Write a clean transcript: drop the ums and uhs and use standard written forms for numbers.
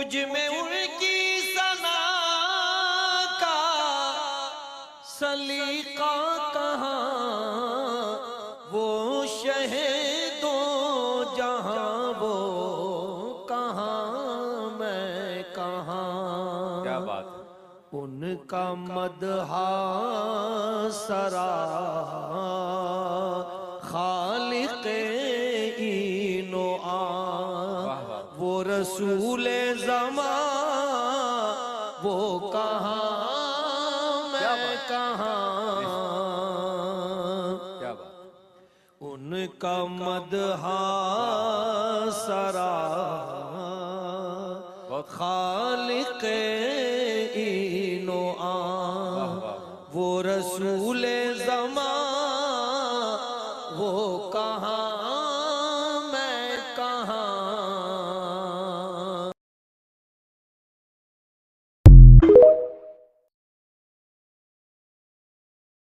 مجھ میں ان کی ثنا کا سلیقہ کہاں، وہ شہدو جہاں وہ کہاں میں کہاں۔ کیا بات ہے۔ ان کا مدح سرا خالق این و آن، وہ رسول زمان وہ کہاں میں کہاں۔ کیا بات۔ ان کا مدح سرا خالق